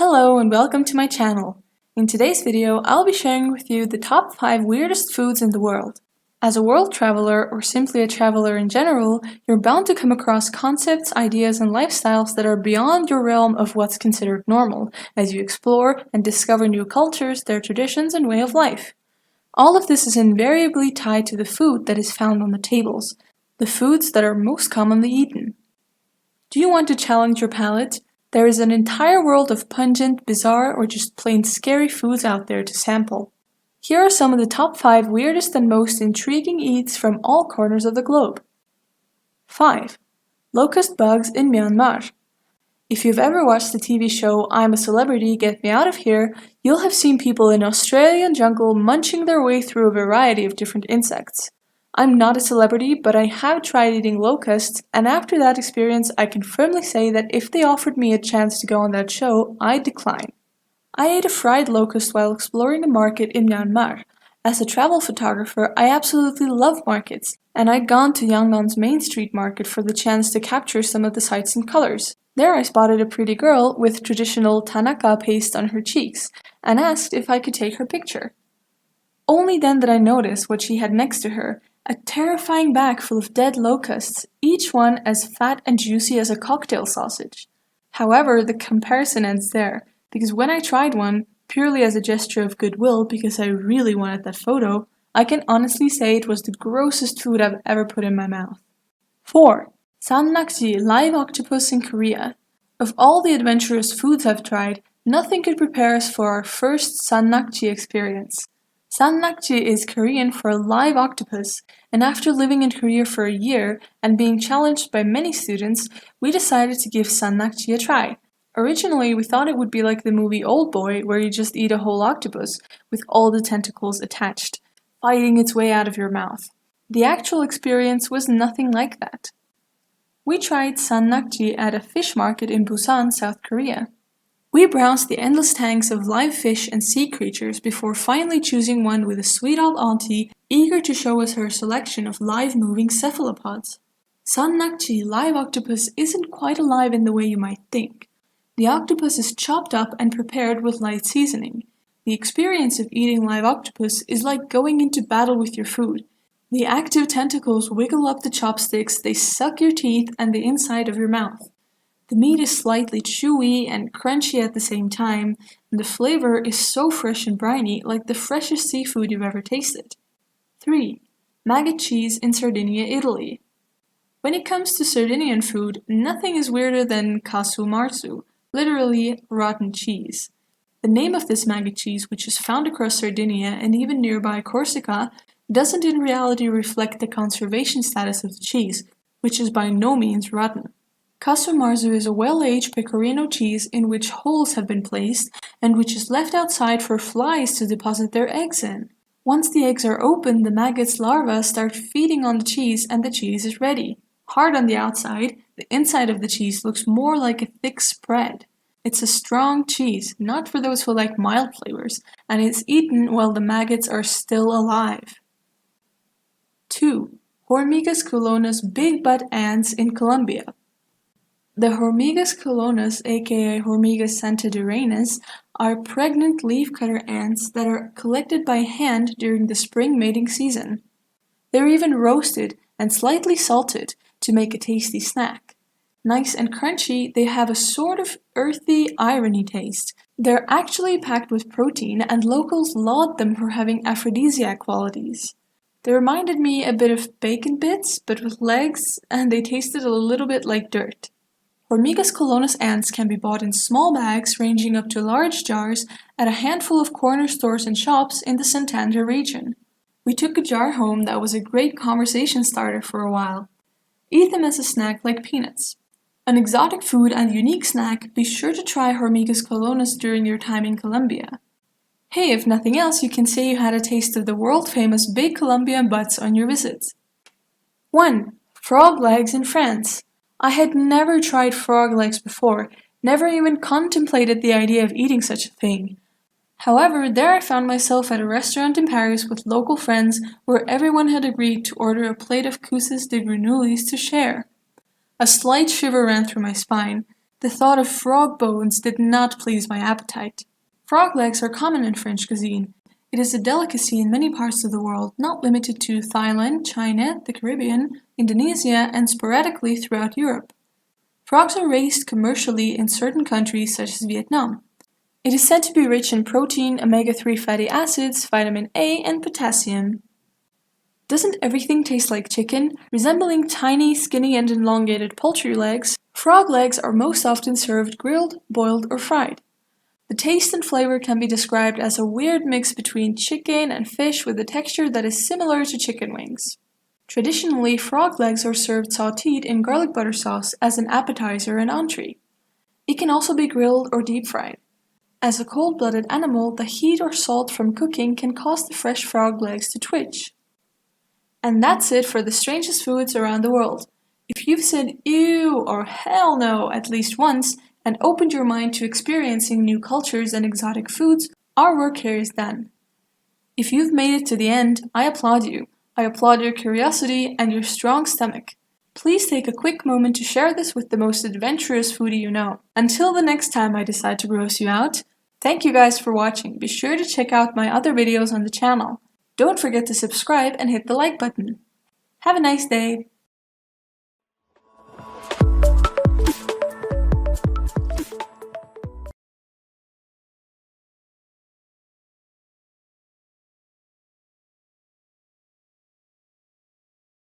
Hello and welcome to my channel. In today's video, I'll be sharing with you the top 5 weirdest foods in the world. As a world traveler, or simply a traveler in general, you're bound to come across concepts, ideas, and lifestyles that are beyond your realm of what's considered normal, as you explore and discover new cultures, their traditions, and way of life. All of this is invariably tied to the food that is found on the tables, the foods that are most commonly eaten. Do you want to challenge your palate? There is an entire world of pungent, bizarre, or just plain scary foods out there to sample. Here are some of the top 5 weirdest and most intriguing eats from all corners of the globe. 5. Locust bugs in Myanmar. If you've ever watched the TV show I'm a Celebrity, Get Me Out of Here, you'll have seen people in Australian jungle munching their way through a variety of different insects. I'm not a celebrity, but I have tried eating locusts, and after that experience I can firmly say that if they offered me a chance to go on that show, I'd decline. I ate a fried locust while exploring a market in Myanmar. As a travel photographer, I absolutely love markets, and I'd gone to Yangon's Main Street Market for the chance to capture some of the sights and colors. There I spotted a pretty girl with traditional Tanaka paste on her cheeks, and asked if I could take her picture. Only then did I notice what she had next to her, a terrifying bag full of dead locusts, each one as fat and juicy as a cocktail sausage. However, the comparison ends there, because when I tried one, purely as a gesture of goodwill because I really wanted that photo, I can honestly say it was the grossest food I've ever put in my mouth. 4. Sannakji live octopus in Korea. Of all the adventurous foods I've tried, nothing could prepare us for our first sannakji experience. Sannakji is Korean for live octopus, and after living in Korea for a year and being challenged by many students, we decided to give sannakji a try. Originally, we thought it would be like the movie Oldboy, where you just eat a whole octopus, with all the tentacles attached, fighting its way out of your mouth. The actual experience was nothing like that. We tried sannakji at a fish market in Busan, South Korea. We browsed the endless tanks of live fish and sea creatures before finally choosing one with a sweet old auntie eager to show us her selection of live moving cephalopods. Sannakji live octopus isn't quite alive in the way you might think. The octopus is chopped up and prepared with light seasoning. The experience of eating live octopus is like going into battle with your food. The active tentacles wiggle up the chopsticks, they suck your teeth and the inside of your mouth. The meat is slightly chewy and crunchy at the same time, and the flavor is so fresh and briny, like the freshest seafood you've ever tasted. 3. Maggot cheese in Sardinia, Italy. When it comes to Sardinian food, nothing is weirder than casu marzu, literally rotten cheese. The name of this maggot cheese, which is found across Sardinia and even nearby Corsica, doesn't in reality reflect the conservation status of the cheese, which is by no means rotten. Casu marzu is a well-aged pecorino cheese in which holes have been placed and which is left outside for flies to deposit their eggs in. Once the eggs are open, the maggot's larvae start feeding on the cheese and the cheese is ready. Hard on the outside, the inside of the cheese looks more like a thick spread. It's a strong cheese, not for those who like mild flavors, and it's eaten while the maggots are still alive. 2. Hormigas Colonus big butt ants in Colombia. The Hormigas Colonus, aka Hormigas santidirenus, are pregnant leafcutter ants that are collected by hand during the spring mating season. They're even roasted and slightly salted to make a tasty snack. Nice and crunchy, they have a sort of earthy, irony taste. They're actually packed with protein, and locals laud them for having aphrodisiac qualities. They reminded me a bit of bacon bits, but with legs, and they tasted a little bit like dirt. Hormigas Colonus ants can be bought in small bags ranging up to large jars at a handful of corner stores and shops in the Santander region. We took a jar home that was a great conversation starter for a while. Eat them as a snack like peanuts. An exotic food and unique snack, be sure to try Hormigas Colonus during your time in Colombia. Hey, if nothing else, you can say you had a taste of the world-famous big Colombian butts on your visit. 1. Frog legs in France. I had never tried frog legs before, never even contemplated the idea of eating such a thing. However, there I found myself at a restaurant in Paris with local friends where everyone had agreed to order a plate of cousses de grenouilles to share. A slight shiver ran through my spine. The thought of frog bones did not please my appetite. Frog legs are common in French cuisine. It is a delicacy in many parts of the world, not limited to Thailand, China, the Caribbean, Indonesia, and sporadically throughout Europe. Frogs are raised commercially in certain countries such as Vietnam. It is said to be rich in protein, omega-3 fatty acids, vitamin A, and potassium. Doesn't everything taste like chicken? Resembling tiny, skinny, and elongated poultry legs, frog legs are most often served grilled, boiled, or fried. The taste and flavor can be described as a weird mix between chicken and fish with a texture that is similar to chicken wings. Traditionally, frog legs are served sautéed in garlic butter sauce as an appetizer and entree. It can also be grilled or deep fried. As a cold-blooded animal, the heat or salt from cooking can cause the fresh frog legs to twitch. And that's it for the strangest foods around the world. If you've said ew or hell no at least once and opened your mind to experiencing new cultures and exotic foods, our work here is done. If you've made it to the end, I applaud you. I applaud your curiosity and your strong stomach. Please take a quick moment to share this with the most adventurous foodie you know. Until the next time I decide to gross you out, thank you guys for watching. Be sure to check out my other videos on the channel. Don't forget to subscribe and hit the like button. Have a nice day!